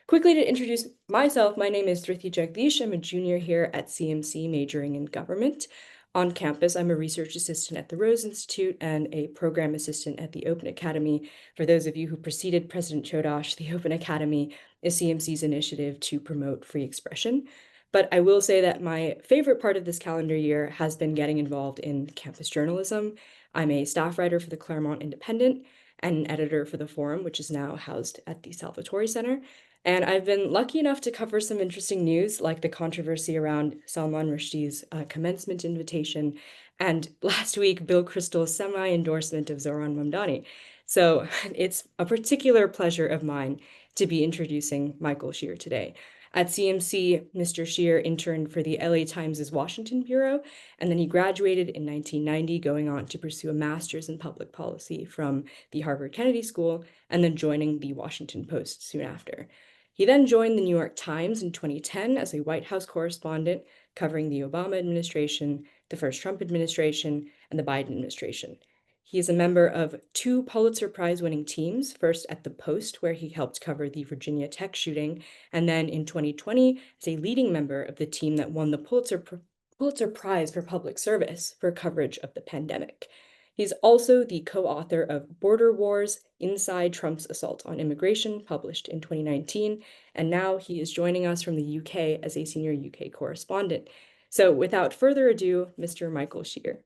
Quickly to introduce myself, my name is Dhrithi Jagdish. I'm a junior here at CMC majoring in government. On campus, I'm a research assistant at the Rose Institute and a program assistant at the Open Academy. For those of you who preceded President Chodosh, the Open Academy is CMC's initiative to promote free expression. But I will say that my favorite part of this calendar year has been getting involved in campus journalism. I'm a staff writer for the Claremont Independent and an editor for the Forum, which is now housed at the Salvatore Center. And I've been lucky enough to cover some interesting news, like the controversy around Salman Rushdie's commencement invitation, and last week, Bill Kristol's semi-endorsement of Zohran Mamdani. So it's a particular pleasure of mine to be introducing Michael Shear today. At CMC, Mr. Shear interned for the LA Times' Washington Bureau, and then he graduated in 1990, going on to pursue a master's in public policy from the Harvard Kennedy School, and then joining the Washington Post soon after. He then joined the New York Times in 2010 as a White House correspondent covering the Obama administration, the first Trump administration, and the Biden administration. He is a member of two Pulitzer Prize winning teams, first at the Post, where he helped cover the Virginia Tech shooting, and then in 2020 as a leading member of the team that won the Pulitzer Prize for Public Service for coverage of the pandemic. He's also the co-author of Border Wars: Inside Trump's Assault on Immigration, published in 2019, and now he is joining us from the UK as a senior UK correspondent. So without further ado, Mr. Michael Shear.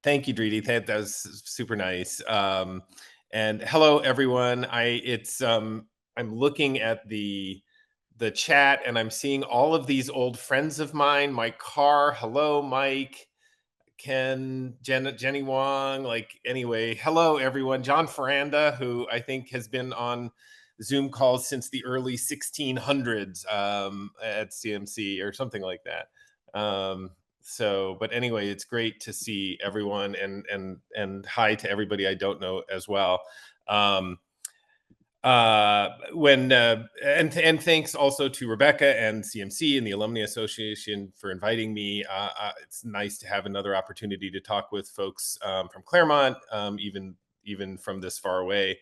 Thank you, Dridi. That was super nice. And hello, everyone. I'm looking at the chat, and I'm seeing all of these old friends of mine. Mike Carr, hello, Mike. Ken, Jenny Wong. Anyway, hello, everyone. John Ferranda, who I think has been on Zoom calls since the early 1600s at CMC or something like that. But anyway, it's great to see everyone, and hi to everybody I don't know as well. And thanks also to Rebecca and CMC and the Alumni Association for inviting me. It's nice to have another opportunity to talk with folks from Claremont, even from this far away.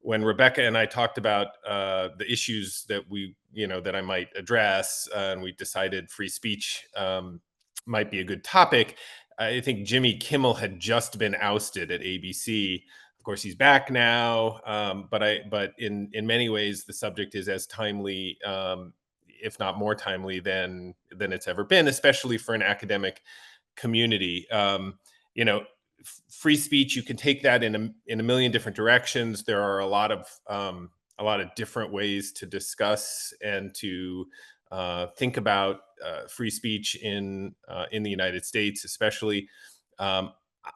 When Rebecca and I talked about the issues that that I might address, and we decided free speech might be a good topic, I think Jimmy Kimmel had just been ousted at ABC. Of course, he's back now, but in many ways, the subject is as timely, if not more timely, than it's ever been, especially for an academic community. Free speech, you can take that in a million different directions. There are a lot of different ways to discuss and to think about free speech in the United States, especially.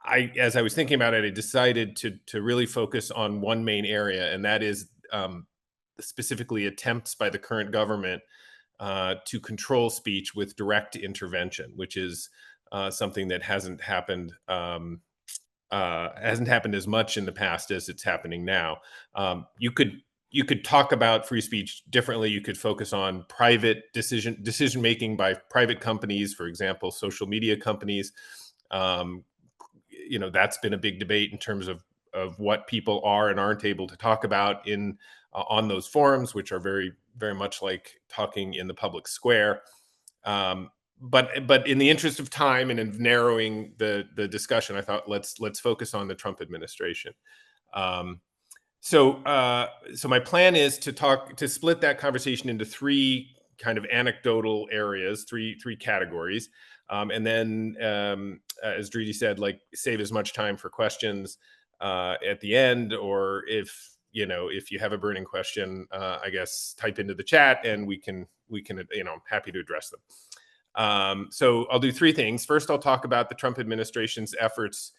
As I was thinking about it, I decided to really focus on one main area, and that is specifically attempts by the current government to control speech with direct intervention, which is something that hasn't happened as much in the past as it's happening now. You could talk about free speech differently. You could focus on private decision making by private companies, for example, social media companies. That's been a big debate in terms of what people are and aren't able to talk about on those forums, which are very, very much like talking in the public square. But in the interest of time and in narrowing the discussion, I thought let's focus on the Trump administration. So my plan is to split that conversation into three kind of anecdotal areas, three categories. And then, as Dridi said, save as much time for questions at the end, or if you have a burning question, I guess type into the chat and we can I'm happy to address them. So I'll do three things. First, I'll talk about the Trump administration's efforts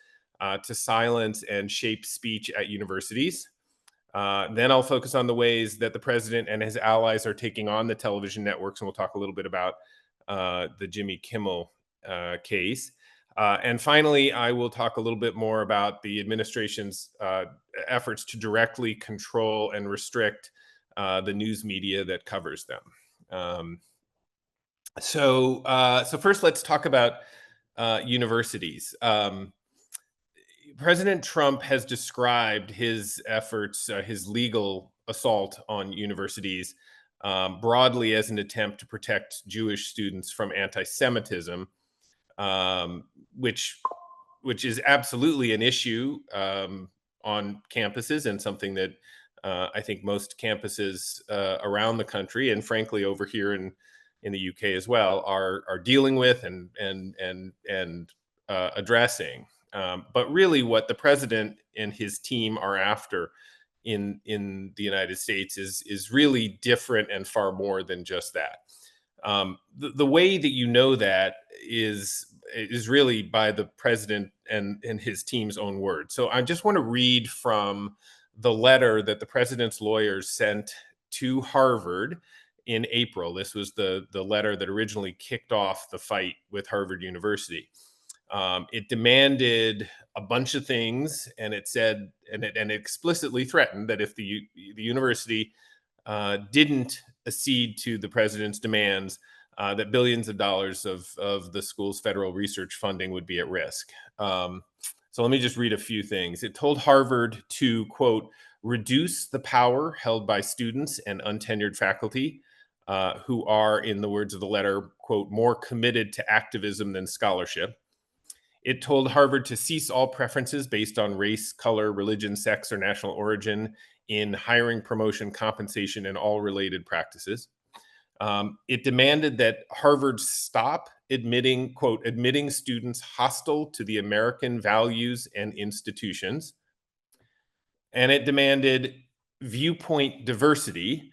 to silence and shape speech at universities. Then I'll focus on the ways that the president and his allies are taking on the television networks, and we'll talk a little bit about the Jimmy Kimmel case. And finally, I will talk a little bit more about the administration's efforts to directly control and restrict the news media that covers them. So first, let's talk about universities. President Trump has described his efforts, his legal assault on universities, broadly as an attempt to protect Jewish students from anti-Semitism, um, which which is absolutely an issue on campuses, and something that I think most campuses around the country, and frankly over here in the UK as well, are dealing with and addressing. But really, what the president and his team are after in the United States is really different and far more than just that. The way that you know that is really by the president and his team's own words. So I just want to read from the letter that the president's lawyers sent to Harvard in April. This was the letter that originally kicked off the fight with Harvard University. It demanded a bunch of things, and it said, and it explicitly threatened that if the university didn't accede to the president's demands, that billions of dollars of the school's federal research funding would be at risk. So let me just read a few things. It told Harvard to, quote, reduce the power held by students and untenured faculty who are, in the words of the letter, quote, more committed to activism than scholarship. It told Harvard to cease all preferences based on race, color, religion, sex, or national origin in hiring, promotion, compensation, and all related practices. It demanded that Harvard stop admitting, quote, admitting students hostile to the American values and institutions. And it demanded viewpoint diversity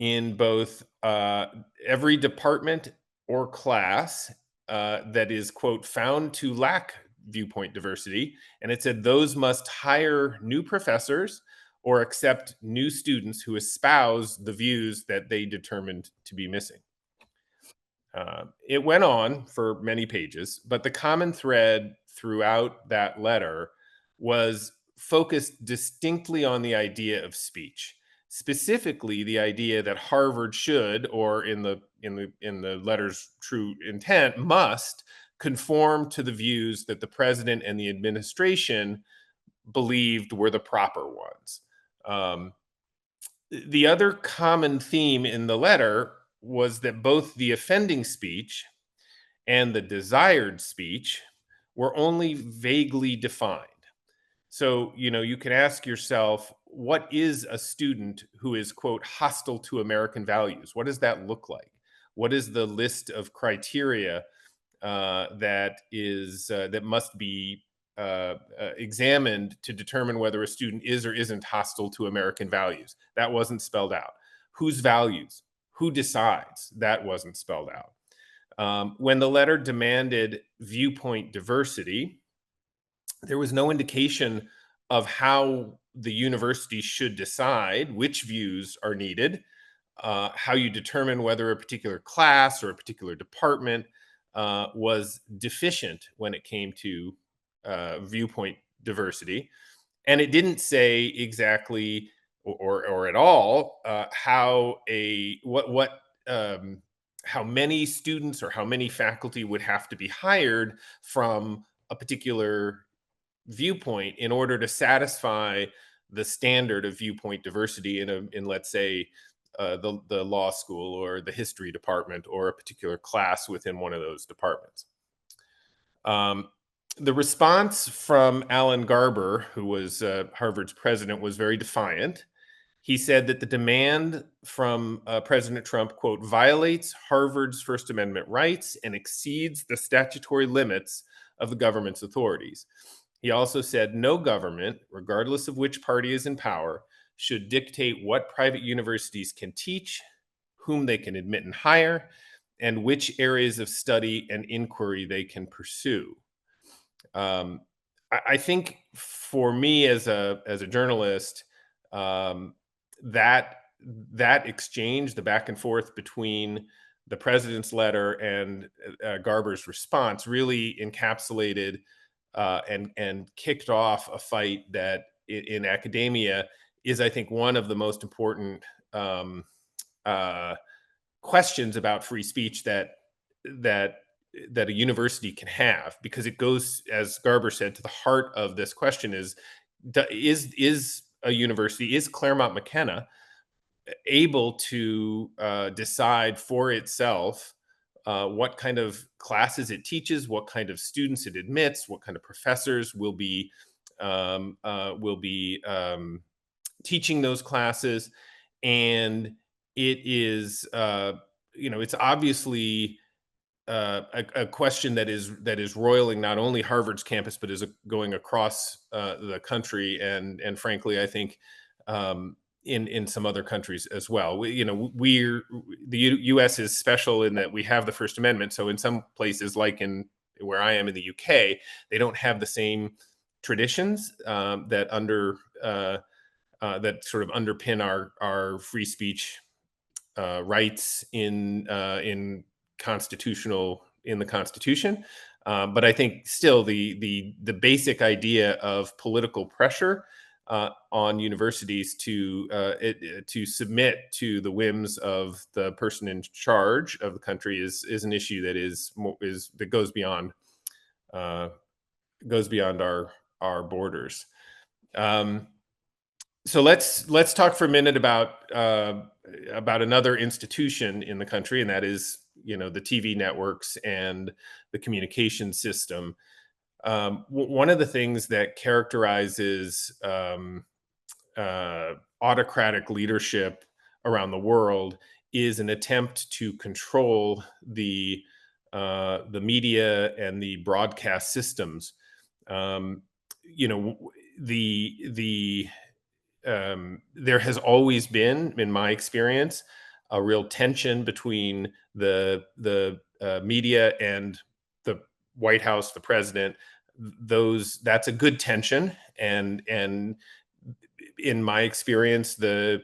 in both every department or class that is, quote, found to lack viewpoint diversity. And it said those must hire new professors or accept new students who espouse the views that they determined to be missing. It went on for many pages, but the common thread throughout that letter was focused distinctly on the idea of speech, specifically the idea that Harvard should, or in the letter's true intent, must conform to the views that the president and the administration believed were the proper ones. Um, the other common theme in the letter was that both the offending speech and the desired speech were only vaguely defined. So, you can ask yourself, what is a student who is, quote, hostile to American values? What does that look like? What is the list of criteria that must be examined to determine whether a student is or isn't hostile to American values? That wasn't spelled out. Whose values? Who decides? That wasn't spelled out. When the letter demanded viewpoint diversity, there was no indication of how the university should decide which views are needed, how you determine whether a particular class or a particular department was deficient when it came to viewpoint diversity. And it didn't say exactly or at all how many students or how many faculty would have to be hired from a particular viewpoint in order to satisfy the standard of viewpoint diversity in let's say the law school or the history department or a particular class within one of those departments. Um, the response from Alan Garber, who was Harvard's president, was very defiant. He said that the demand from President Trump, quote, violates Harvard's First Amendment rights and exceeds the statutory limits of the government's authorities. He also said no government, regardless of which party is in power, should dictate what private universities can teach, whom they can admit and hire, and which areas of study and inquiry they can pursue. I think for me as a journalist, that exchange, the back and forth between the president's letter and Garber's response, really encapsulated and kicked off a fight that in academia is, I think, one of the most important questions about free speech that a university can have, because it goes, as Garber said, to the heart of this question: is a university, is Claremont McKenna able to decide for itself what kind of classes it teaches, what kind of students it admits, what kind of professors will be teaching those classes, and it is it's obviously a question that is roiling not only Harvard's campus but is going across the country, and frankly, I think in some other countries as well. The U.S. is special in that we have the First Amendment. So in some places, like in where I am in the UK, they don't have the same traditions that sort of underpin our free speech rights in the Constitution. But I think still the basic idea of political pressure on universities to submit to the whims of the person in charge of the country is an issue that uh, goes beyond our borders. Um, so let's talk for a minute about another institution in the country, and that is the TV networks and the communication system. One of the things that characterizes autocratic leadership around the world is an attempt to control the media and the broadcast systems. Um, you know, the There has always been, in my experience, a real tension between the media and the White House, the president. That's a good tension, and in my experience, the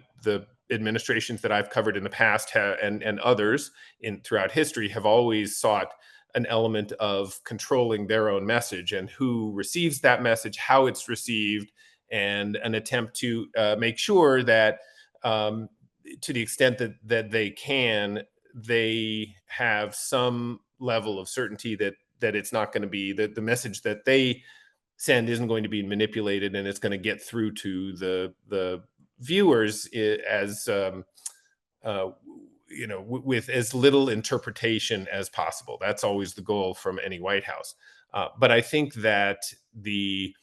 administrations that I've covered in the past and others in throughout history have always sought an element of controlling their own message and who receives that message, how it's received, and an attempt to make sure that, to the extent that they can, they have some level of certainty that it's not going to be that the message that they send isn't going to be manipulated, and it's going to get through to the viewers as with as little interpretation as possible. That's always the goal from any White House. But I think that the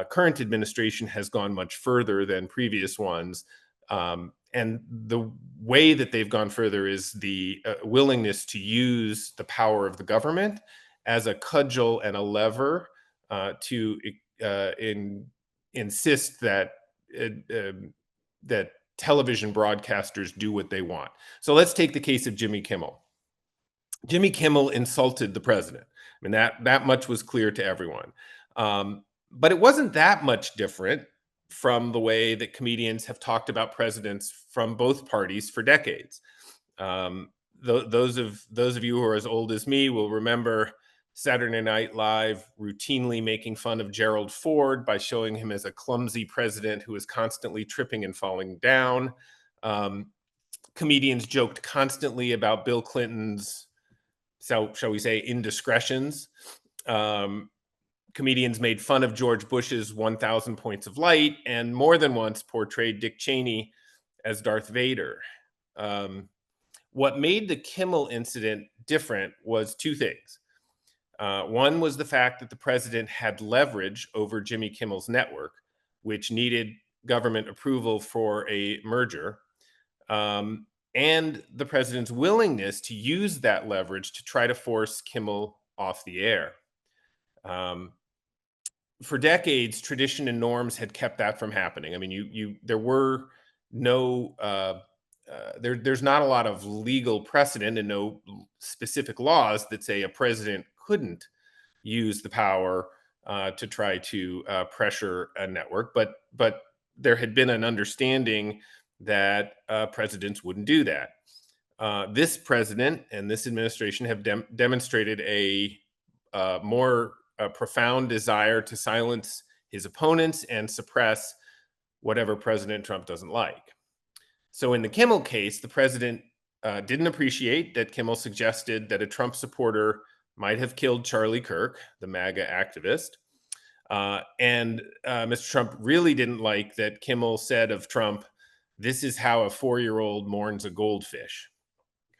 current administration has gone much further than previous ones. And the way that they've gone further is the willingness to use the power of the government as a cudgel and a lever to insist uh, um, that television broadcasters do what they want. So let's take the case of Jimmy Kimmel. Jimmy Kimmel insulted the president. I mean, that much was clear to everyone. But it wasn't that much different from the way that comedians have talked about presidents from both parties for decades. Those of you who are as old as me will remember Saturday Night Live routinely making fun of Gerald Ford by showing him as a clumsy president who is constantly tripping and falling down. Comedians joked constantly about Bill Clinton's, shall we say, indiscretions. Comedians made fun of George Bush's 1,000 points of light, and more than once portrayed Dick Cheney as Darth Vader. What made the Kimmel incident different was two things. One was the fact that the president had leverage over Jimmy Kimmel's network, which needed government approval for a merger, and the president's willingness to use that leverage to try to force Kimmel off the air. For decades, tradition and norms had kept that from happening. I mean, there were no there's not a lot of legal precedent and no specific laws that say a president couldn't use the power to try to pressure a network, but there had been an understanding that presidents wouldn't do that. This president and this administration have demonstrated a more profound desire to silence his opponents and suppress whatever President Trump doesn't like. So in the Kimmel case, the president didn't appreciate that Kimmel suggested that a Trump supporter might have killed Charlie Kirk, the MAGA activist. And Mr. Trump really didn't like that Kimmel said of Trump "This is how a 4-year-old mourns a goldfish."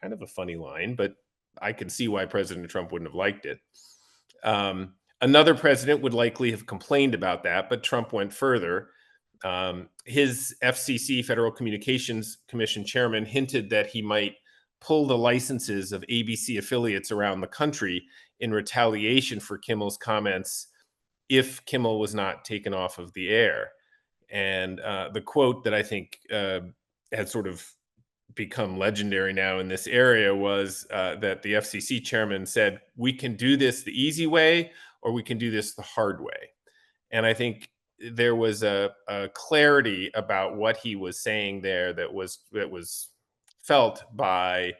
Kind of a funny line, but I can see why President Trump wouldn't have liked it. Another president would likely have complained about that, but Trump went further. His FCC, Federal Communications Commission chairman, hinted that he might pull the licenses of ABC affiliates around the country in retaliation for Kimmel's comments if Kimmel was not taken off of the air. And the quote that I think had sort of become legendary now in this area was that the FCC chairman said, "We can do this the easy way, or we can do this the hard way." And I think there was a clarity about what he was saying there that was felt by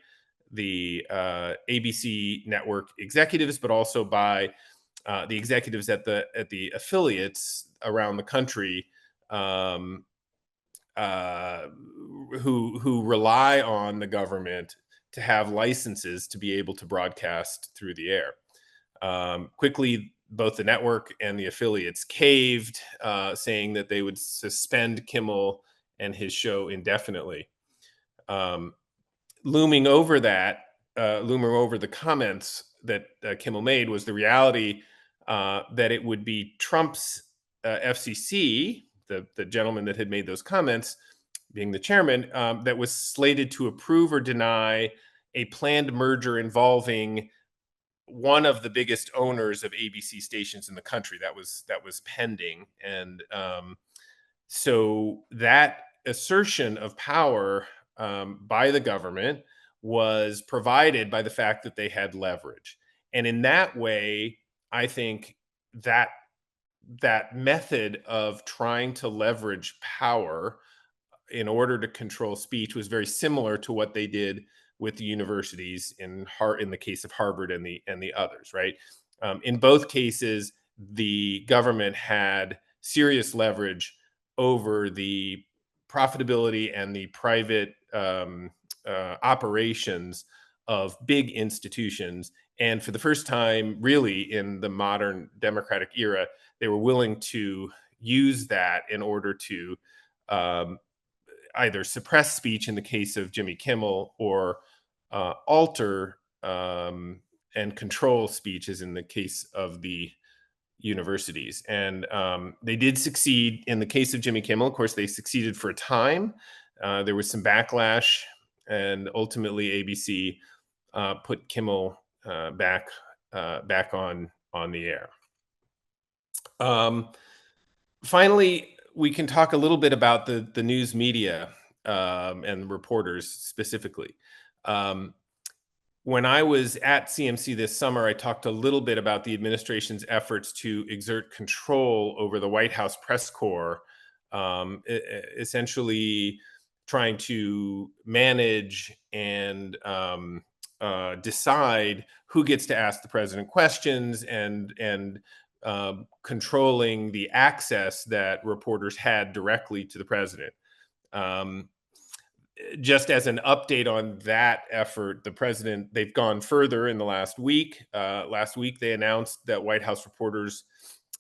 the ABC network executives, but also by the executives at the affiliates around the country, um, uh, who rely on the government to have licenses to be able to broadcast through the air. Quickly, both the network and the affiliates caved, saying that they would suspend Kimmel and his show indefinitely. Um, looming over that, looming over the comments that Kimmel made was the reality that it would be Trump's FCC, the gentleman that had made those comments, being the chairman, that was slated to approve or deny a planned merger involving one of the biggest owners of ABC stations in the country. That was pending, and so that assertion of power by the government was provided by the fact that they had leverage. And in that way, I think that that method of trying to leverage power in order to control speech was very similar to what they did with the universities in the case of Harvard and the others, right? In both cases, the government had serious leverage over the profitability and the private operations of big institutions. And for the first time, really, in the modern democratic era, they were willing to use that in order to um, either suppress speech in the case of Jimmy Kimmel or alter and control speech, as in the case of the universities. And they did succeed in the case of Jimmy Kimmel. Of course, they succeeded for a time. There was some backlash, and ultimately ABC put Kimmel back on the air. Finally, we can talk a little bit about the news media and reporters specifically. Um, when I was at CMC this summer, I talked a little bit about the administration's efforts to exert control over the White House press corps, essentially trying to manage and decide who gets to ask the president questions and controlling the access that reporters had directly to the president. Um, just as an update on that effort, they've gone further in the last week. Last week, they announced that White House reporters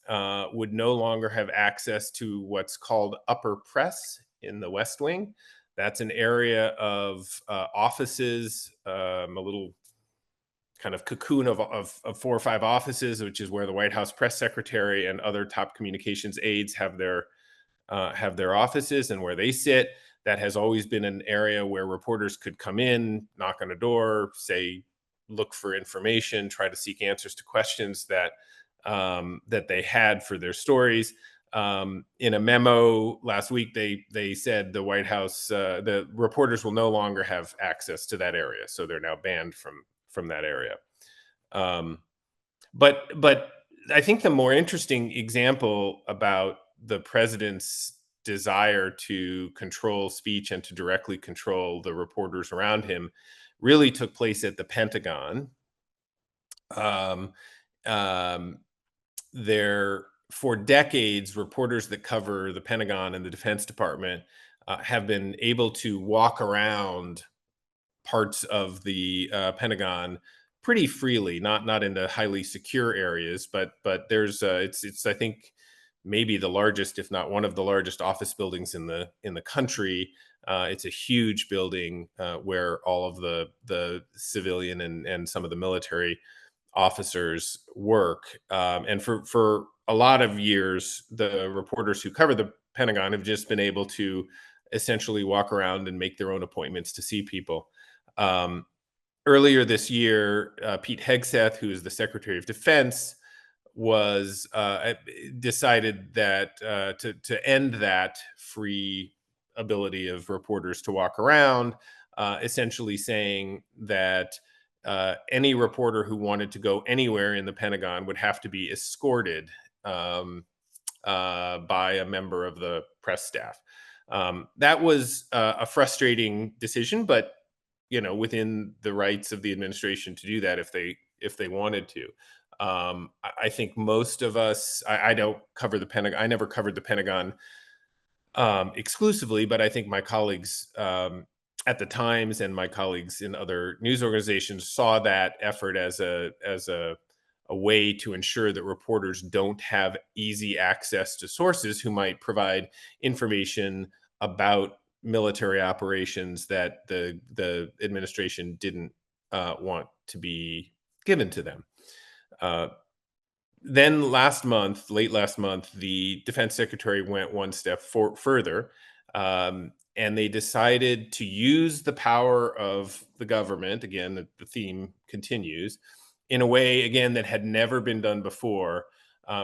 would no longer have access to what's called upper press in the West Wing. That's an area of offices, a little kind of cocoon of 4 or 5 offices, which is where the White House press secretary and other top communications aides have their offices and where they sit. That has always been an area where reporters could come in, knock on a door, say, look for information, try to seek answers to questions that they had for their stories. In a memo last week, they said the White House, the reporters will no longer have access to that area, so they're now banned from that area. But I think the more interesting example about the president's desire to control speech and to directly control the reporters around him really took place at the Pentagon. Um, um, there, for decades, reporters that cover the Pentagon and the Defense Department have been able to walk around parts of the Pentagon pretty freely, not in the highly secure areas, but there's it's I think maybe the largest, if not one of the largest office buildings in the country. It's a huge building where all of the civilian and some of the military officers work. And for a lot of years, the reporters who cover the Pentagon have just been able to essentially walk around and make their own appointments to see people. Um, Earlier this year, Pete Hegseth, who is the Secretary of Defense, was decided that to end that free ability of reporters to walk around, essentially saying that any reporter who wanted to go anywhere in the Pentagon would have to be escorted um, by a member of the press staff. That was a frustrating decision, but within the rights of the administration to do that if they wanted to. I think most of us. I don't cover the Pentagon. I never covered the Pentagon exclusively, but I think my colleagues at the Times and my colleagues in other news organizations saw that effort as a way to ensure that reporters don't have easy access to sources who might provide information about military operations that the administration didn't want to be given to them. Uh, then late last month, the defense secretary went one step further, and they decided to use the power of the government. Again, the theme continues in a way, again, that had never been done before,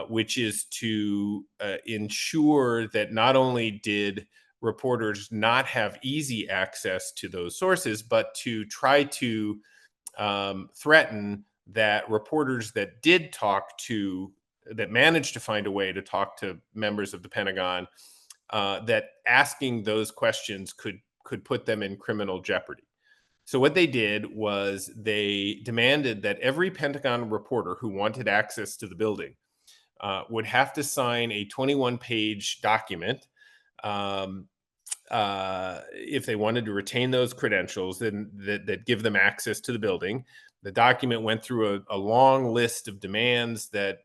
which is to ensure that not only did reporters not have easy access to those sources, but to try to threaten that reporters that managed to find a way to talk to members of the Pentagon, that asking those questions could put them in criminal jeopardy. So what they did was they demanded that every Pentagon reporter who wanted access to the building would have to sign a 21-page document. If they wanted to retain those credentials, then that give them access to the building. The document went through a long list of demands that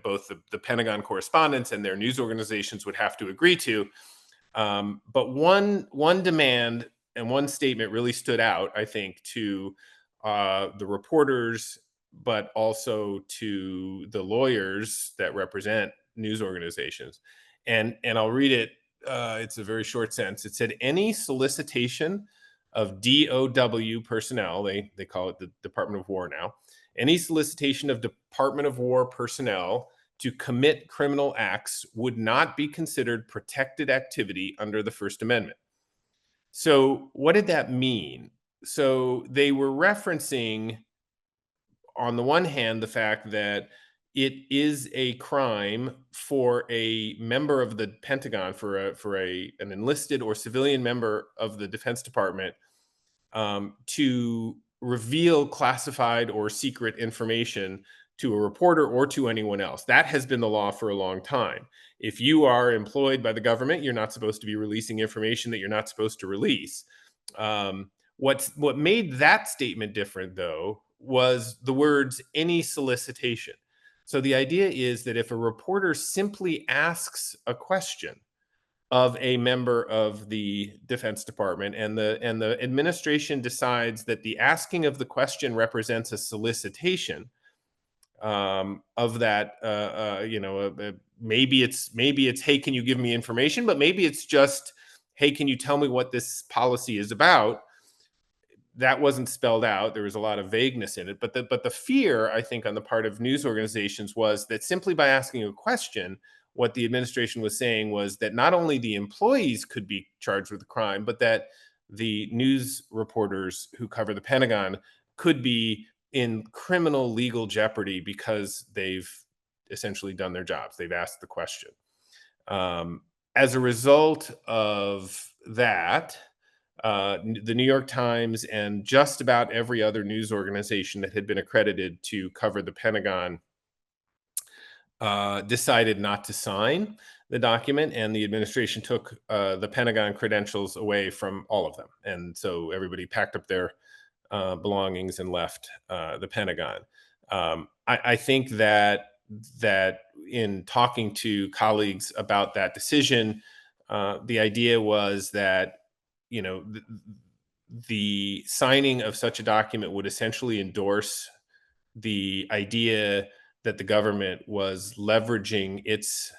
both the Pentagon correspondents and their news organizations would have to agree to. But one demand and one statement really stood out, I think, to the reporters, but also to the lawyers that represent news organizations. And I'll read it. It's a very short sentence. It said, any solicitation of DOW personnel, they call it the Department of War now, any solicitation of Department of War personnel to commit criminal acts would not be considered protected activity under the First Amendment. So what did that mean? So they were referencing, on the one hand, the fact that it is a crime for a member of the Pentagon, for an enlisted or civilian member of the Defense Department, to reveal classified or secret information to a reporter or to anyone else. That has been the law for a long time. If you are employed by the government, you're not supposed to be releasing information that you're not supposed to release. What made that statement different, though, was the words any solicitation. So the idea is that if a reporter simply asks a question of a member of the Defense Department, and the administration decides that the asking of the question represents a solicitation of that, maybe it's hey, can you give me information? But maybe it's just hey, can you tell me what this policy is about? That wasn't spelled out. There was a lot of vagueness in it. But the fear, I think, on the part of news organizations was that simply by asking a question, what the administration was saying was that not only the employees could be charged with a crime, but that the news reporters who cover the Pentagon could be in criminal legal jeopardy because they've essentially done their jobs. They've asked the question. As a result of that, the New York Times and just about every other news organization that had been accredited to cover the Pentagon decided not to sign the document, and the administration took the Pentagon credentials away from all of them. And so everybody packed up their belongings and left the Pentagon. I think that in talking to colleagues about that decision, The idea was that, you know, the signing of such a document would essentially endorse the idea that the government was leveraging its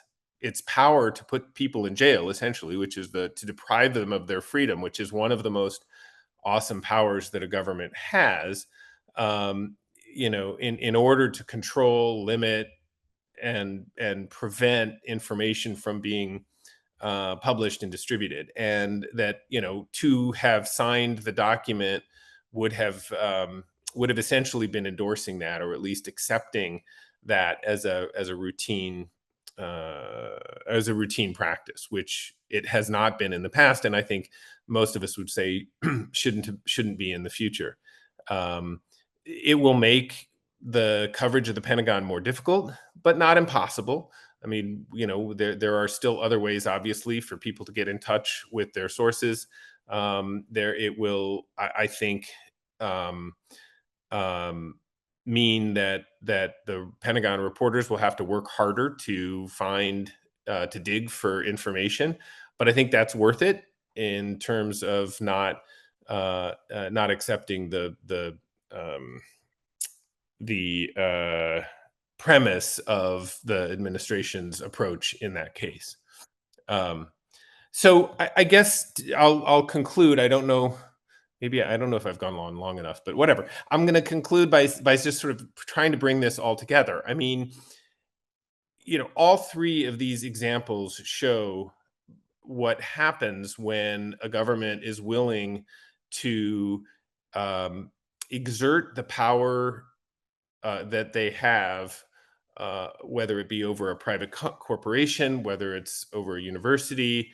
power to put people in jail, essentially, which is to deprive them of their freedom, which is one of the most awesome powers that a government has. Um, in order to control, limit, and prevent information from being published and distributed, and that, to have signed the document would have essentially been endorsing that, or at least accepting that uh, as a routine practice, which it has not been in the past, and I think most of us would say shouldn't be in the future. Um, it will make the coverage of the Pentagon more difficult, but not impossible. I mean, there are still other ways, obviously, for people to get in touch with their sources. There, it will, I think, um, um, mean that the Pentagon reporters will have to work harder to dig for information. But I think that's worth it in terms of not accepting um, the premise of the administration's approach in that case. Um, so I guess I'll conclude. I don't know. Maybe I don't know if I've gone long enough, but whatever. I'm going to conclude by just sort of trying to bring this all together. I mean, all three of these examples show what happens when a government is willing to um, exert the power that they have, whether it be over a private corporation, whether it's over a university.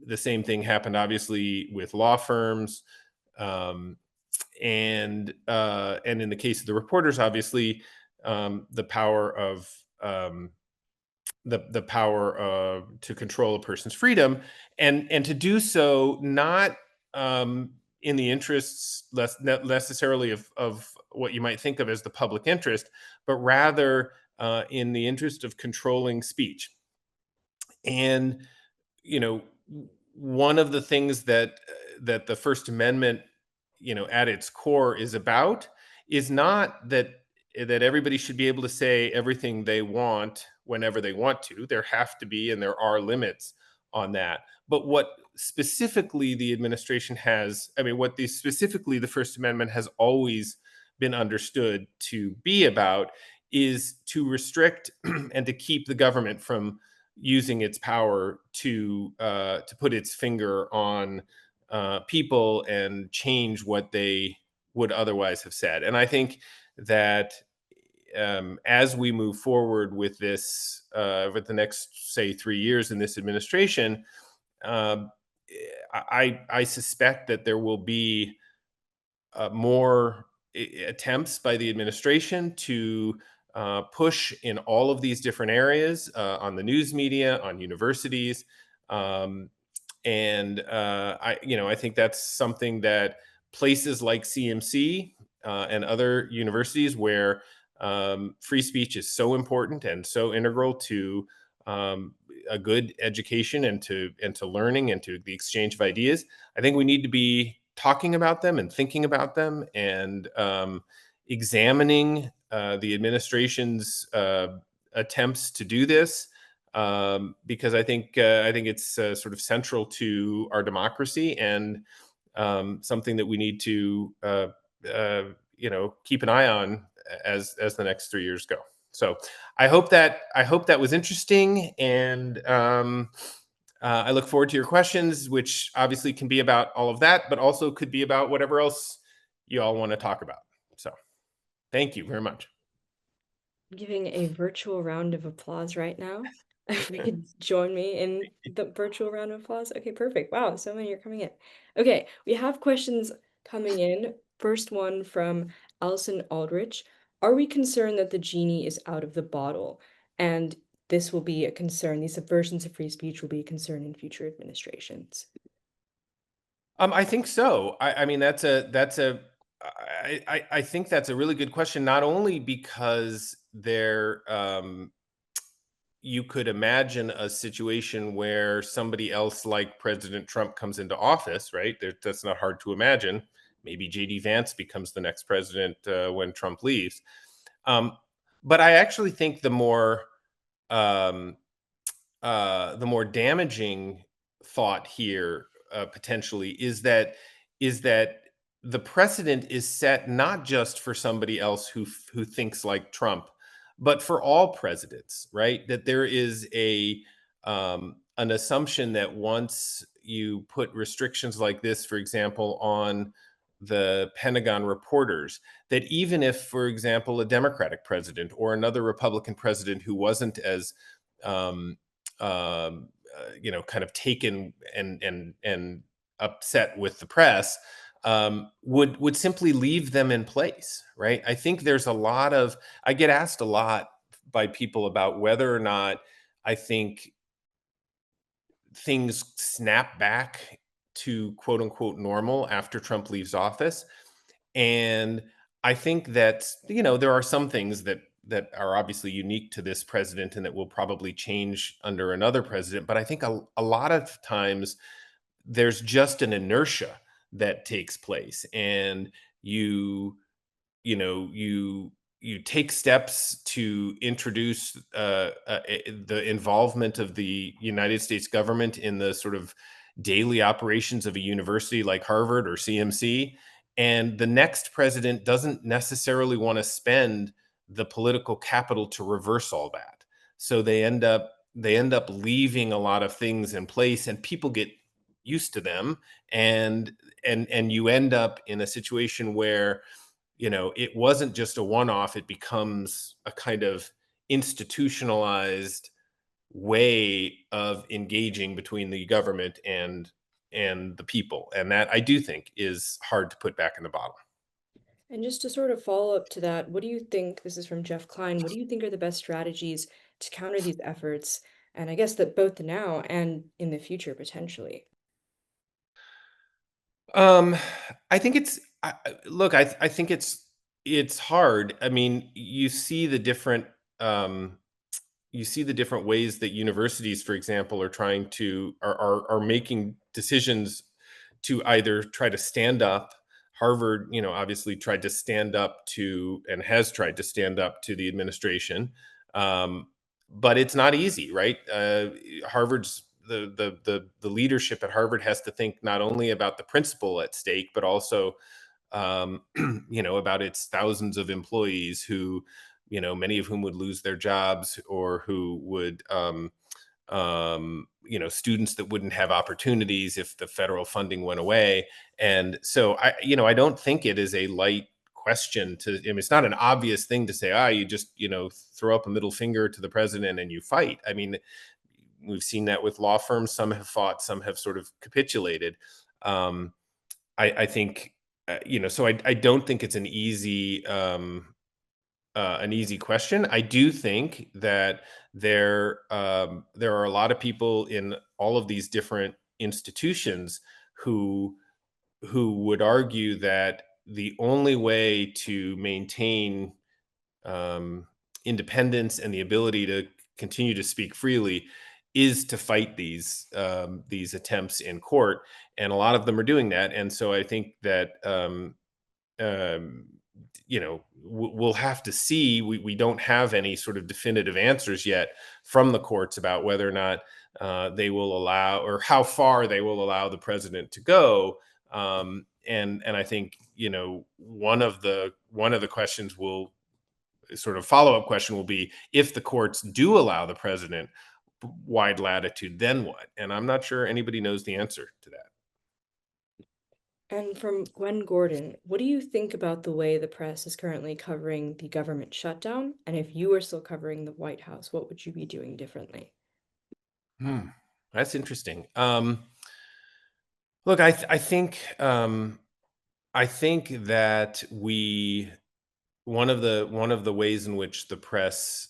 The same thing happened, obviously, with law firms, um, and in the case of the reporters, obviously, the power of the power to control a person's freedom, and to do so not in the interests not necessarily of what you might think of as the public interest, but rather in the interest of controlling speech. And you know one of the things that the First Amendment, at its core, is about, is not that everybody should be able to say everything they want whenever they want to. There have to be, and there are, limits on that. But what specifically the administration has, I mean, specifically the First Amendment has always been understood to be about, is to restrict and to keep the government from using its power to put its finger on people and change what they would otherwise have said. And I think that as we move forward with this, with the next, say, 3 years in this administration, um, I suspect that there will be more attempts by the administration to push in all of these different areas, on the news media, on universities, um, and I think that's something that places like CMC and other universities, where free speech is so important and so integral to um, a good education, and to learning, and to the exchange of ideas. I think we need to be talking about them and thinking about them, and examining the administration's attempts to do this, because I think it's sort of central to our democracy, and something that we need to keep an eye on as the next 3 years go. So I hope that was interesting, and I look forward to your questions, which obviously can be about all of that, but also could be about whatever else you all want to talk about. So thank you very much. Giving a virtual round of applause right now. If we could join me in the virtual round of applause. Okay, perfect. Wow, so many are coming in. Okay, we have questions coming in. First one from Allison Aldrich. Are we concerned that the genie is out of the bottle? And this will be a concern. These subversions of free speech will be a concern in future administrations. I think so. I mean, I think that's a really good question. Not only because you could imagine a situation where somebody else like President Trump comes into office, right? That's not hard to imagine. Maybe JD Vance becomes the next president when Trump leaves. Um, but I actually think um, the more damaging thought here potentially is that the precedent is set not just for somebody else who thinks like Trump, but for all presidents, right? That there is an assumption that once you put restrictions like this, for example, on the Pentagon reporters, that even if, for example, a Democratic president or another Republican president who wasn't as um, kind of taken and upset with the press, would simply leave them in place, right? I think there's a lot of I get asked a lot by people about whether or not I think things snap back to quote unquote normal after Trump leaves office. And I think that, there are some things that are obviously unique to this president and that will probably change under another president. But I think a lot of times there's just an inertia that takes place. And you you know you take steps to introduce the involvement of the United States government in the sort of daily operations of a university like Harvard or CMC, and the next president doesn't necessarily want to spend the political capital to reverse all that. So they end up leaving a lot of things in place, and people get used to them, and and you end up in a situation where it wasn't just a one-off. It becomes a kind of institutionalized way of engaging between the government and the people, and that I do think is hard to put back in the bottle. And just to sort of follow up to that, what do you think, this is from Jeff Klein, what do you think are the best strategies to counter these efforts? And I guess that both now and in the future, potentially. um I think look, I think it's hard. I mean, you see the different ways that universities, for example, are trying to are making decisions to either try to stand up. Harvard, obviously tried to stand up to and has tried to stand up to the administration, um, but it's not easy, right? Harvard's the leadership at Harvard has to think not only about the principle at stake, but also about its thousands of employees who, many of whom would lose their jobs, or who would, students that wouldn't have opportunities if the federal funding went away. And so I don't think it is a light question to, I mean, it's not an obvious thing to say, you just, throw up a middle finger to the president and you fight. I mean, we've seen that with law firms. Some have fought, some have sort of capitulated. Um, I think, so I don't think it's an easy question. I do think that there are a lot of people in all of these different institutions who would argue that the only way to maintain um, independence and the ability to continue to speak freely is to fight these attempts in court, and a lot of them are doing that. And so I think that um, we'll have to see. We don't have any sort of definitive answers yet from the courts about whether or not they will allow, or how far they will allow the president to go. And I think one of the questions will sort of follow up question will be, if the courts do allow the president wide latitude, then what? And I'm not sure anybody knows the answer to that. And from Gwen Gordon, what do you think about the way the press is currently covering the government shutdown? And if you were still covering the White House, what would you be doing differently? Hmm. That's interesting. Look, I think that one of the ways in which the press,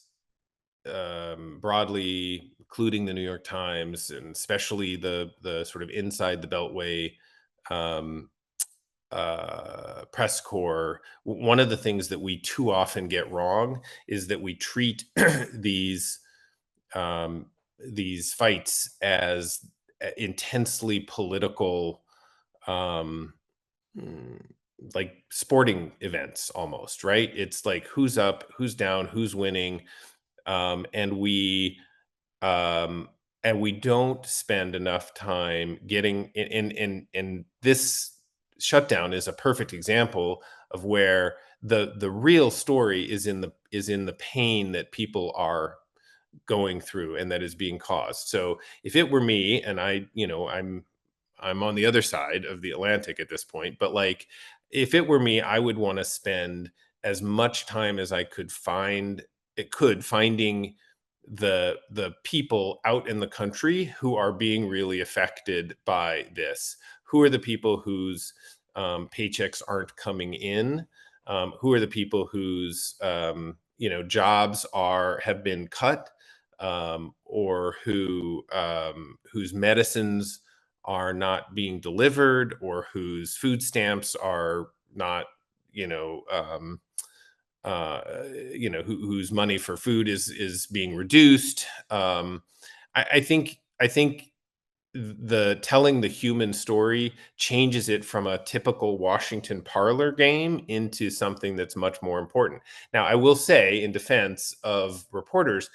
broadly, including the New York Times, and especially the sort of inside the Beltway um, press corps, one of the things that we too often get wrong is that we treat these um, these fights as intensely political, um, mm, like sporting events almost, right? It's like who's up, who's down, who's winning, and um, we don't spend enough time getting in this shutdown is a perfect example of where the real story is in the pain that people are going through and that is being caused. So if it were me, and I'm on the other side of the Atlantic at this point, but like if it were me, I would want to spend as much time as I could finding the people out in the country who are being really affected by this. Who are the people whose paychecks aren't coming in? Who are the people whose jobs have been cut, or whose medicines are not being delivered, or whose food stamps are not, you know, whose money for food is being reduced. I think the telling the human story changes it from a typical Washington parlor game into something that's much more important. Now, I will say, in defense of reporters,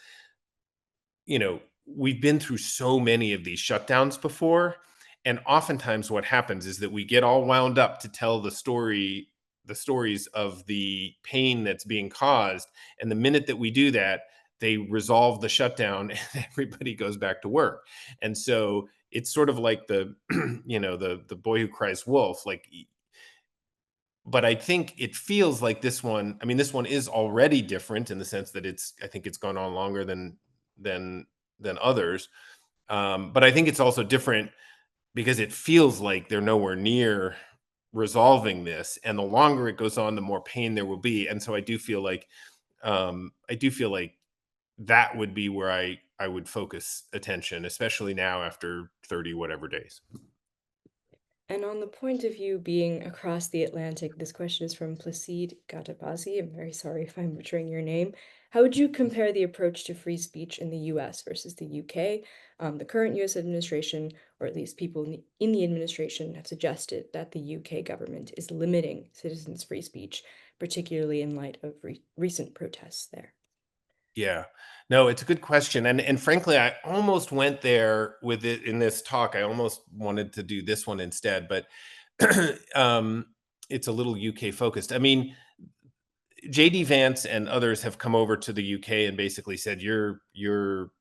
we've been through so many of these shutdowns before. And oftentimes what happens is that we get all wound up to tell the stories of the pain that's being caused. And the minute that we do that, they resolve the shutdown and everybody goes back to work. And so it's sort of like the boy who cries wolf. But I think it feels like this one. I mean, this one is already different in the sense that I think it's gone on longer than than others. But I think it's also different because it feels like they're nowhere near resolving this, and the longer it goes on, the more pain there will be. And so I do feel like that would be where I would focus attention, especially now after 30 whatever days. And on the point of view being across the Atlantic, this question is from Placide Gatabazi. I'm very sorry if I'm butchering your name. How would you compare the approach to free speech in the US versus the UK? The current US administration, or at least people in the administration, have suggested that the UK government is limiting citizens' free speech, particularly in light of recent protests there. Yeah. No, it's a good question. And frankly, I almost went there with it in this talk. I almost wanted to do this one instead, but um it's a little UK focused. I mean, JD Vance and others have come over to the UK and basically said you're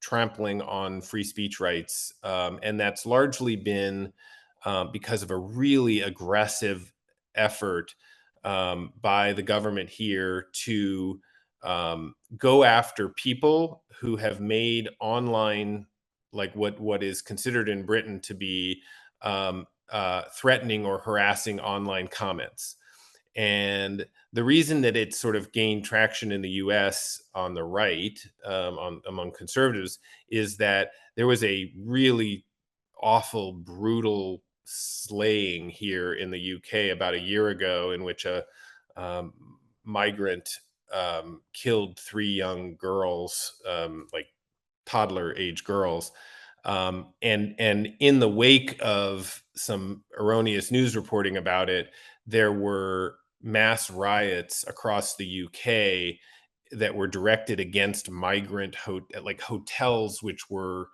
trampling on free speech rights, and that's largely been because of a really aggressive effort by the government here to go after people who have made online, like what is considered in Britain to be threatening or harassing online comments. And the reason that it sort of gained traction in the U.S. on the right, among conservatives, is that there was a really awful, brutal slaying here in the UK about a year ago, in which a um, migrant killed three young girls, like toddler age girls. And in the wake of some erroneous news reporting about it, there were mass riots across the UK that were directed against like hotels, which were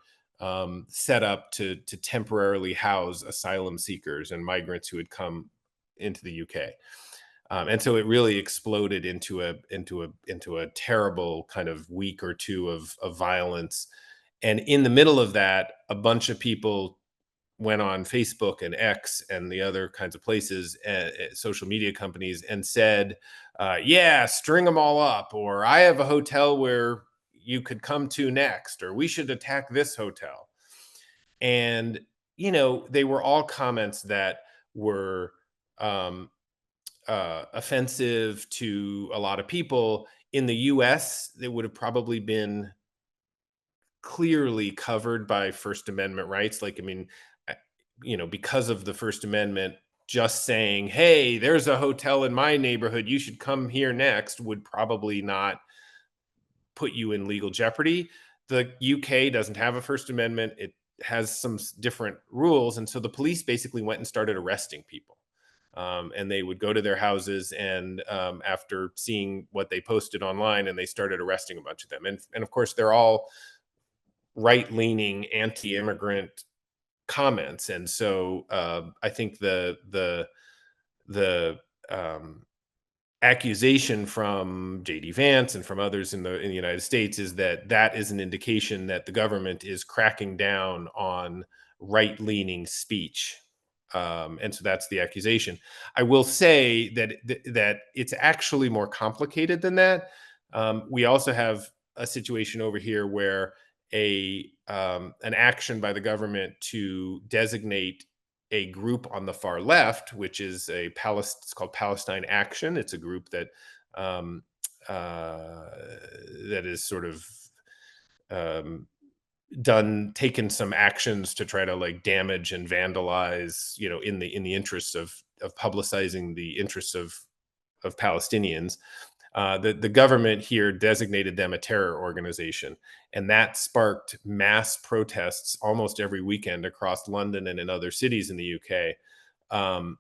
set up to temporarily house asylum seekers and migrants who had come into the UK. And so it really exploded into a terrible kind of week or two of violence. And in the middle of that, a bunch of people went on Facebook and X and the other kinds of places, social media companies, and said, "Yeah, string them all up," or "I have a hotel where you could come to next," or "We should attack this hotel." And they were all comments that were um, offensive to a lot of people. In the US, they would have probably been clearly covered by First Amendment rights. Like, I mean, uh, because of the First Amendment, just saying, "Hey, there's a hotel in my neighborhood, you should come here next," would probably not put you in legal jeopardy. The UK doesn't have a First Amendment. It has some different rules. And so the police basically went and started arresting people. And they would go to their houses, and after seeing what they posted online, and they started arresting a bunch of them. And of course, they're all right leaning, anti immigrant comments. And so I think the um, accusation from JD Vance and from others in the United States is that that is an indication that the government is cracking down on right leaning speech. And so that's the accusation. I will say that that it's actually more complicated than that. We also have a situation over here where a an action by the government to designate a group on the far left, which is it's called Palestine Action. It's a group that um, uh, that is sort of um, taken some actions to try to like damage and vandalize, in the interests of publicizing the interests of Palestinians. The government here designated them a terror organization, and that sparked mass protests almost every weekend across London and in other cities in the UK. Um,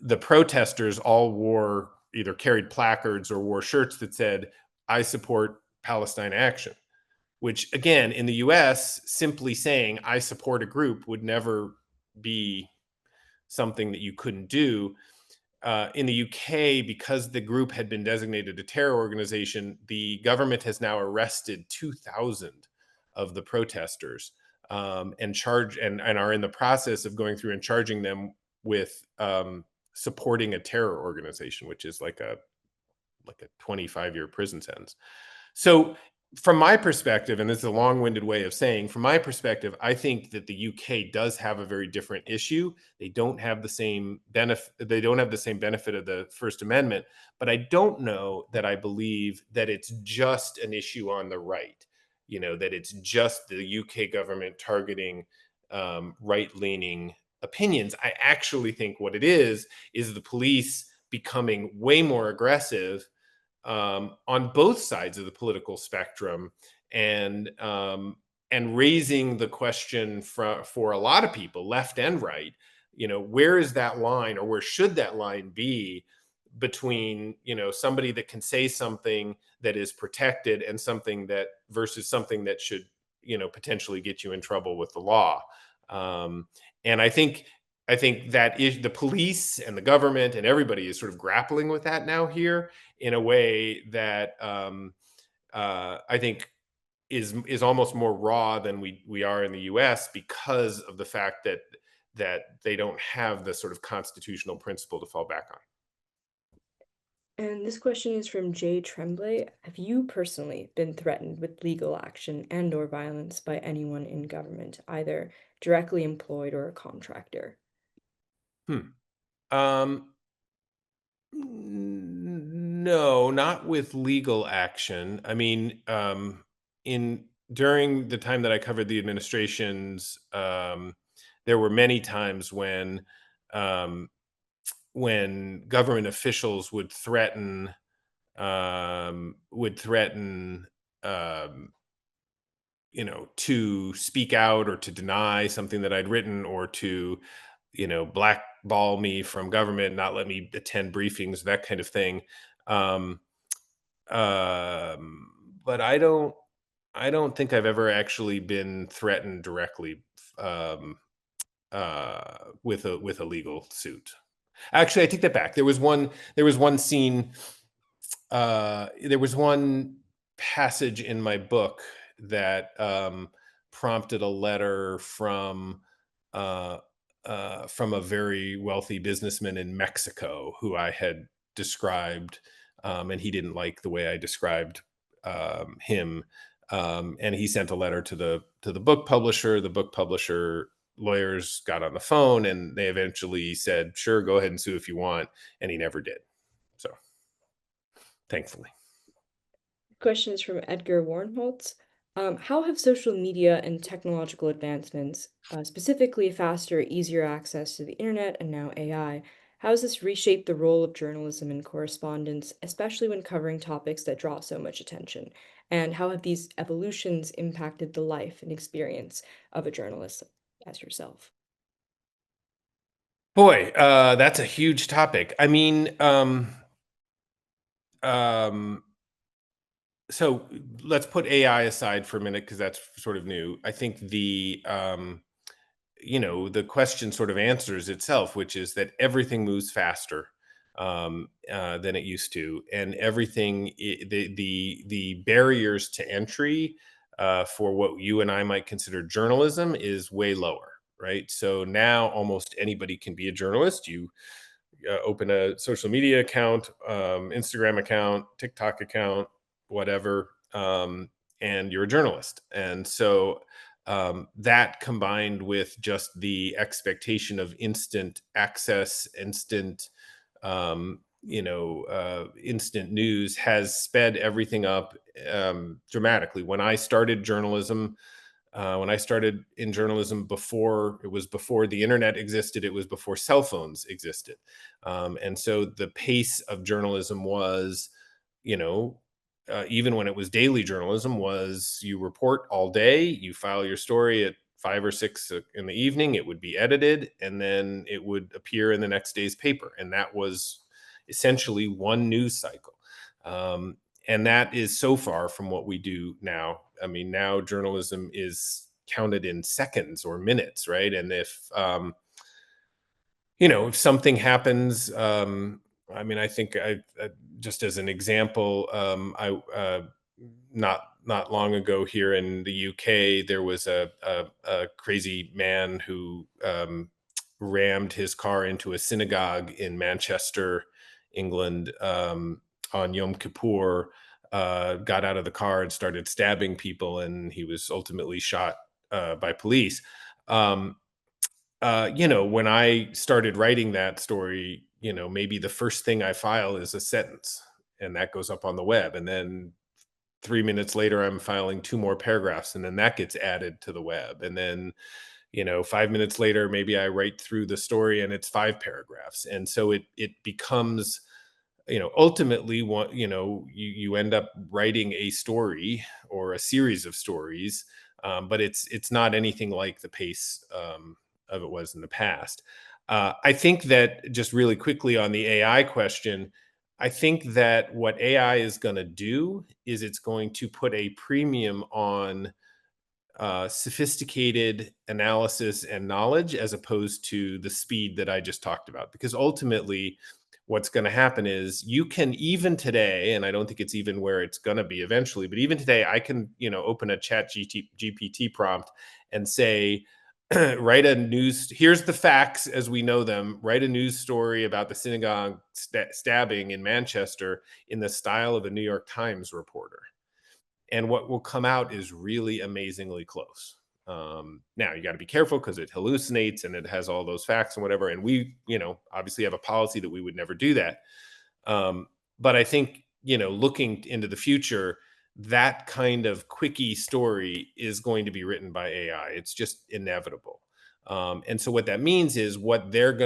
the protesters all wore either carried placards or wore shirts that said, "I support Palestine Action," which again, in the US, simply saying "I support a group" would never be something that you couldn't do. In the UK, because the group had been designated a terror organization, the government has now arrested 2,000 of the protesters, and are in the process of going through and charging them with supporting a terror organization, which is like a 25-year prison sentence. So, from my perspective, and this is a long-winded way of saying, from my perspective, I think that the UK does have a very different issue. They don't have the same benefit. They don't have the same benefit of the First Amendment. But I don't know that I believe that it's just an issue on the right. That it's just the UK government targeting right-leaning opinions. I actually think what it is the police becoming way more aggressive on both sides of the political spectrum, and raising the question for a lot of people, left and right. Where is that line, or where should that line be between somebody that can say something that is protected and something that versus something that should potentially get you in trouble with the law. And I think that is the police and the government and everybody is sort of grappling with that now here in a way that I think is almost more raw than we are in the U.S. because of the fact that they don't have the sort of constitutional principle to fall back on. And this question is from Jay Tremblay. Have you personally been threatened with legal action and or violence by anyone in government, either directly employed or a contractor? Hmm. Um, no, not with legal action. I mean, in during the time that I covered the administrations, there were many times um, when government officials would threaten um, to speak out or to deny something that I'd written, or to blackball me from government, not let me attend briefings, that kind of thing. um um but I don't think I've ever actually been threatened directly um with a legal suit. Actually, I take that back. There was one scene, there was one passage in my book that prompted a letter uh, from a very wealthy businessman in Mexico who I had described, and he didn't like the way I described him, and he sent a letter to the book publisher. The book publisher lawyers got on the phone, and they eventually said, "Sure, go ahead and sue if you want," and he never did. So, thankfully. Question is from Edgar Warnholtz. How have social media and technological advancements, specifically faster, easier access to the internet and now AI, How has this reshaped the role of journalism and correspondence, especially when covering topics that draw so much attention? And how have these evolutions impacted the life and experience of a journalist as yourself? Boy, that's a huge topic. I mean, um, so let's put AI aside for a minute because that's sort of new. I think the question sort of answers itself, which is that everything moves faster than it used to, and the barriers to entry for what you and I might consider journalism is way lower, right? So now almost anybody can be a journalist. You open a social media account, Instagram account, TikTok account, whatever, and you're a journalist. And so that combined with just the expectation of instant access, instant news has sped everything up dramatically. When I started in journalism, before the internet existed, it was before cell phones existed, and so the pace of journalism was, you know, even when it was daily journalism, was you report all day, you file your story at 5 or 6 in the evening, it would be edited, and then it would appear in the next day's paper, and that was essentially one news cycle. Um, and that is so far from what we do now. I mean, now journalism is counted in seconds or minutes, right? And if something happens, I mean, I think just as an example, I not long ago here in the UK, there was a crazy man who rammed his car into a synagogue in Manchester, England, on Yom Kippur. Got out of the car and started stabbing people, and he was ultimately shot by police. Um, when I started writing that story, maybe the first thing I file is a sentence, and that goes up on the web. And then 3 minutes later, I'm filing two more paragraphs, and then that gets added to the web. And then, 5 minutes later, maybe I write through the story and it's five paragraphs. And so it becomes, ultimately you end up writing a story or a series of stories, but it's not anything like the pace of it was in the past. I think that, just really quickly on the AI question, I think that what AI is going to do is it's going to put a premium on sophisticated analysis and knowledge as opposed to the speed that I just talked about. Because ultimately, what's going to happen is you can, even today, and I don't think it's even where it's going to be eventually, but even today, I can, open a GPT prompt and say, write a news, here's the facts as we know them, write a news story about the synagogue stabbing in Manchester in the style of a New York Times reporter, and what will come out is really amazingly close. Now you got to be careful because it hallucinates and it has all those facts and whatever. And we, obviously have a policy that we would never do that. Um, but I think, looking into the future, that kind of quickie story is going to be written by AI. It's just inevitable. And so what that means is what that's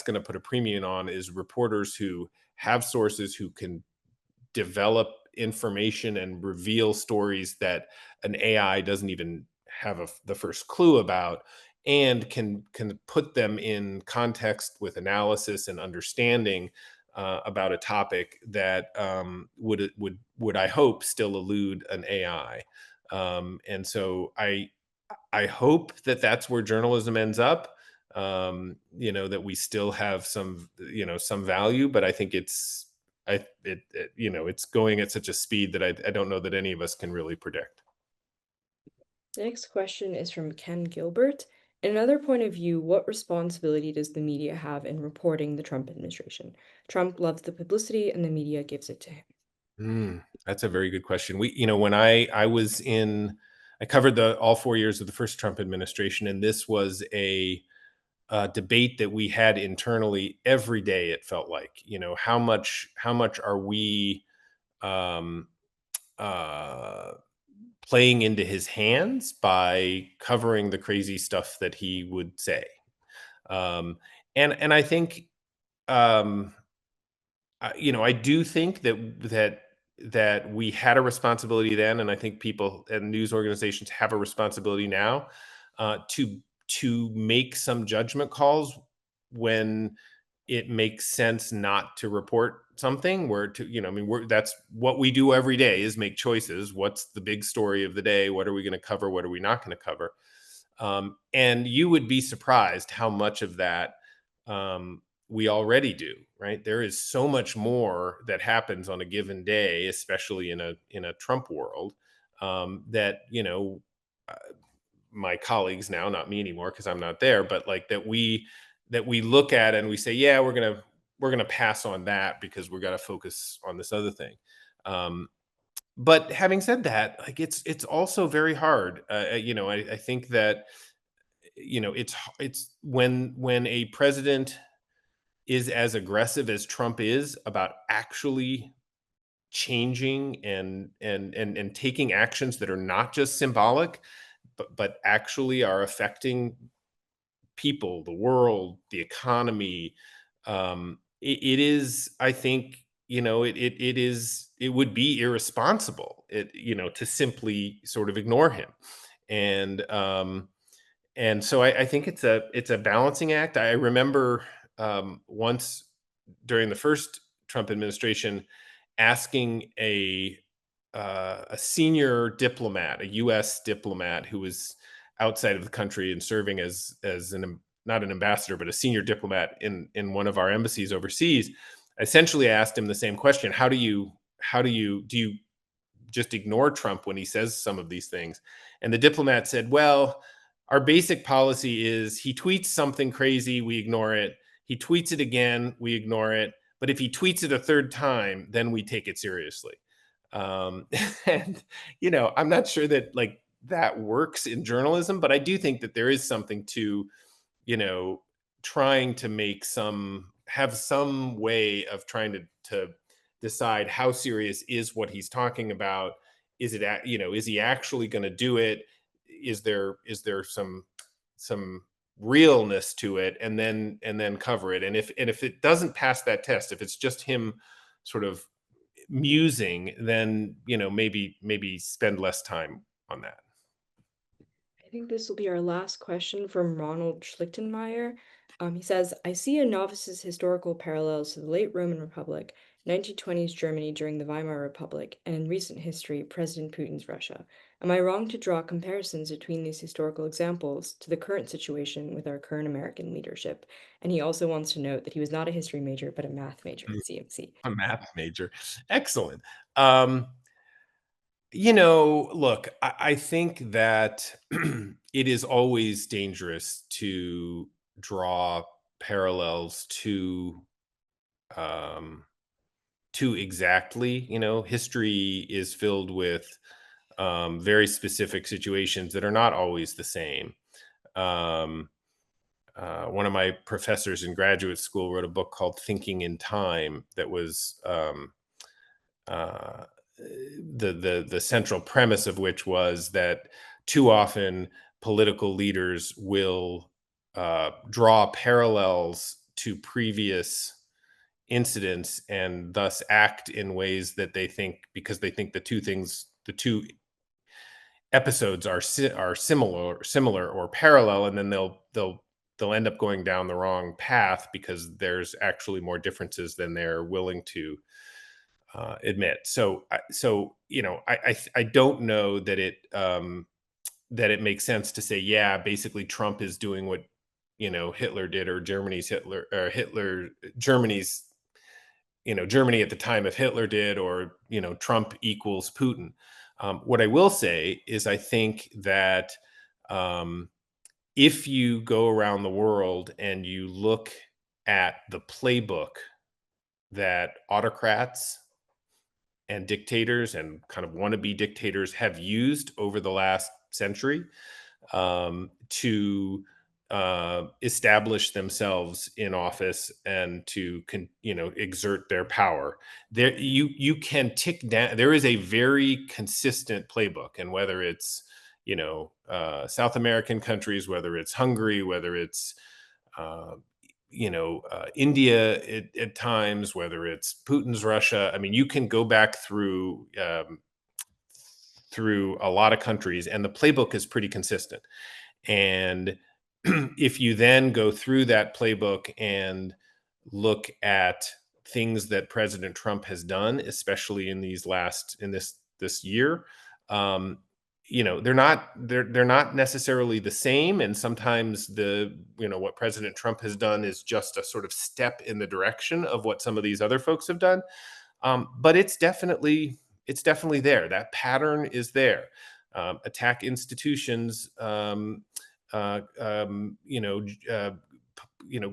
going to put a premium on is reporters who have sources, who can develop information and reveal stories that an AI doesn't even have the first clue about, and can put them in context with analysis and understanding about a topic that would I hope still elude an AI. And so I hope that that's where journalism ends up. That we still have some value, but I think it's going at such a speed that I don't know that any of us can really predict. The next question is from Ken Gilbert. In another point of view, what responsibility does the media have in reporting the Trump administration? Trump loves the publicity and the media gives it to him. That's a very good question. When I was I covered the all 4 years of the first Trump administration, and this was a debate that we had internally every day. It felt like, how much are we um, uh, playing into his hands by covering the crazy stuff that he would say. Um, and I think, um, I do think that we had a responsibility then, and I think people and news organizations have a responsibility now, to make some judgment calls when it makes sense not to report something. Where to, I mean, that's what we do every day, is make choices. What's the big story of the day? What are we going to cover? What are we not going to cover? And you would be surprised how much of that, we already do. Right? There is so much more that happens on a given day, especially in a Trump world, that uh, my colleagues now, not me anymore because I'm not there, but like that we look at and we say, yeah, we're gonna pass on that because we're gonna focus on this other thing. Um, but having said that, like it's also very hard. I think that it's when a president is as aggressive as Trump is about actually changing and taking actions that are not just symbolic, but actually are affecting people, the world, the economy. It is, I think, it would be irresponsible, to simply sort of ignore him. And so I think it's a balancing act. I remember, once during the first Trump administration asking a senior diplomat, a U.S. diplomat who was outside of the country and serving as not an ambassador but a senior diplomat in one of our embassies overseas. I essentially asked him the same question: do you just ignore Trump when he says some of these things? And the diplomat said, well, our basic policy is he tweets something crazy, we ignore it. He tweets it again, we ignore it. But if he tweets it a third time, then we take it seriously. Um, and, I'm not sure that like that works in journalism, but I do think that there is something to, you know, trying to have some way of trying to decide how serious is what he's talking about. Is he actually going to do it? Is there some realness to it, and then cover it. And if it doesn't pass that test, if it's just him sort of musing, then maybe spend less time on that. I think this will be our last question from Ronald Schlichtenmeyer. He says, I see a novice's historical parallels to the late Roman Republic, 1920s Germany during the Weimar Republic, and in recent history, President Putin's Russia. Am I wrong to draw comparisons between these historical examples to the current situation with our current American leadership? And he also wants to note that he was not a history major, but a math major at CMC. A math major. Excellent. Look, I think that it is always dangerous to draw parallels um, too exactly. History is filled with very specific situations that are not always the same. Um, One of my professors in graduate school wrote a book called Thinking in Time that was, uh, the central premise of which was that too often political leaders will draw parallels to previous incidents and thus act in ways that they think, because they think the two episodes are similar or parallel, and then they'll end up going down the wrong path because there's actually more differences than they're willing to admit. I don't know that it makes sense to say, yeah, basically Trump is doing what Hitler did, or Germany's Germany at the time of Hitler did, or Trump equals Putin. What I will say is I think that, um, if you go around the world and you look at the playbook that autocrats and dictators and kind of wannabe dictators have used over the last century, to establish themselves in office and to exert their power. There, you can tick down. There is a very consistent playbook, and whether it's South American countries, whether it's Hungary, whether it's uh, India at times, whether it's Putin's Russia. I mean, you can go back through a lot of countries, and the playbook is pretty consistent. And if you then go through that playbook and look at things that President Trump has done, especially in this year, um, they're not necessarily the same. And sometimes what President Trump has done is just a sort of step in the direction of what some of these other folks have done. But it's definitely there. That pattern is there. Attack institutions. Uh, um, you know, uh,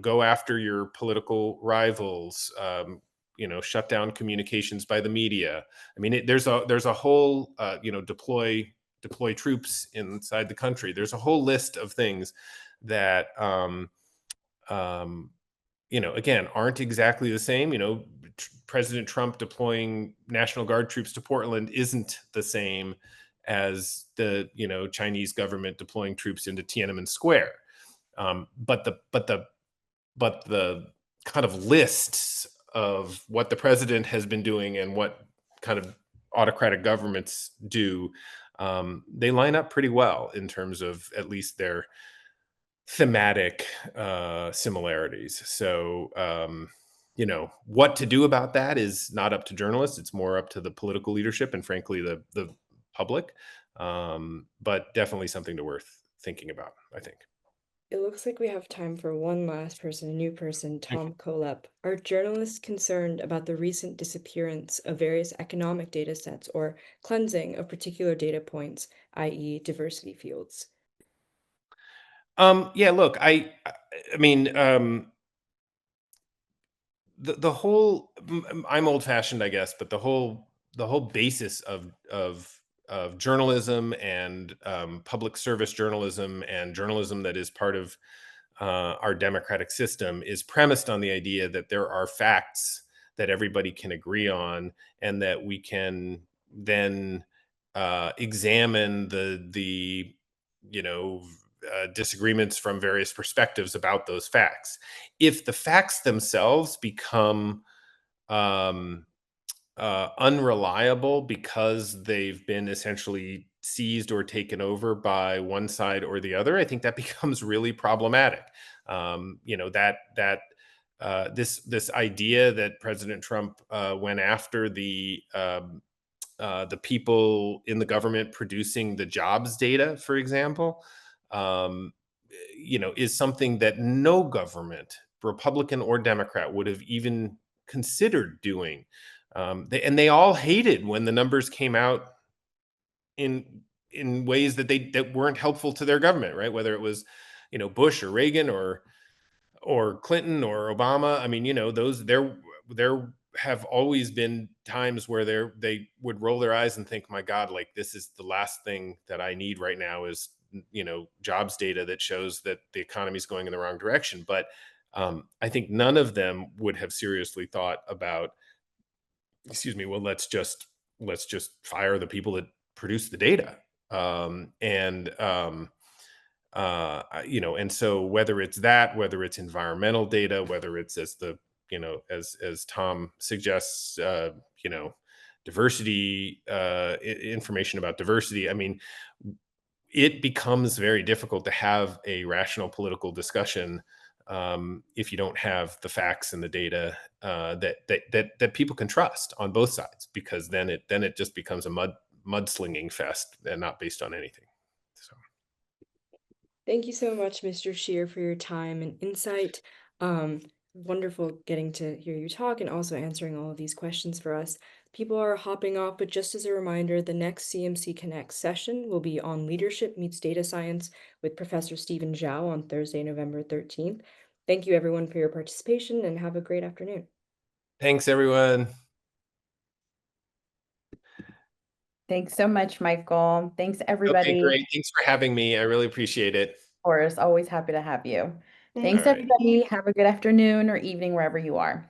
go after your political rivals. Shut down communications by the media. I mean, there's a whole deploy troops inside the country. There's a whole list of things that um, again, aren't exactly the same. President Trump deploying National Guard troops to Portland isn't the same as the Chinese government deploying troops into Tiananmen Square. But the kind of lists of what the president has been doing and what kind of autocratic governments do, they line up pretty well in terms of at least their thematic similarities. So, what to do about that is not up to journalists. It's more up to the political leadership and, frankly, the public. But definitely something to worth thinking about, I think. It looks like we have time for one last person, a new person, Tom Kolep. Are journalists concerned about the recent disappearance of various economic data sets or cleansing of particular data points, i.e., diversity fields? Yeah, look, I mean, the whole I'm old fashioned, I guess, but the whole basis of journalism and public service journalism and journalism that is part of our democratic system is premised on the idea that there are facts that everybody can agree on, and that we can then examine the disagreements from various perspectives about those facts. If the facts themselves become um, unreliable because they've been essentially seized or taken over by one side or the other, I think that becomes really problematic. This idea that President Trump went after the people in the government producing the jobs data, for example, um, is something that no government, Republican or Democrat, would have even considered doing. And they all hated when the numbers came out in ways that weren't helpful to their government, right? Whether it was, Bush or Reagan or Clinton or Obama. I mean, there have always been times where they would roll their eyes and think, my God, like, this is the last thing that I need right now is jobs data that shows that the economy is going in the wrong direction. But I think none of them would have seriously thought about, excuse me, well, let's just fire the people that produce the data. And so whether it's that, whether it's environmental data, whether it's, as Tom suggests, diversity, information about diversity. I mean, it becomes very difficult to have a rational political discussion if you don't have the facts and the data that people can trust on both sides, because then it just becomes a mudslinging fest and not based on anything. So. Thank you so much, Mr. Shear, for your time and insight. Wonderful getting to hear you talk and also answering all of these questions for us. People are hopping off, but just as a reminder, the next CMC Connect session will be on leadership meets data science with Professor Stephen Zhao on Thursday, November 13th. Thank you, everyone, for your participation, and have a great afternoon. Thanks, everyone. Thanks so much, Michael. Thanks, Okay, everybody. Of great. Thanks for having me. I really appreciate it. course, always happy to have you. Thanks, All right. everybody. Have a good afternoon or evening wherever you are.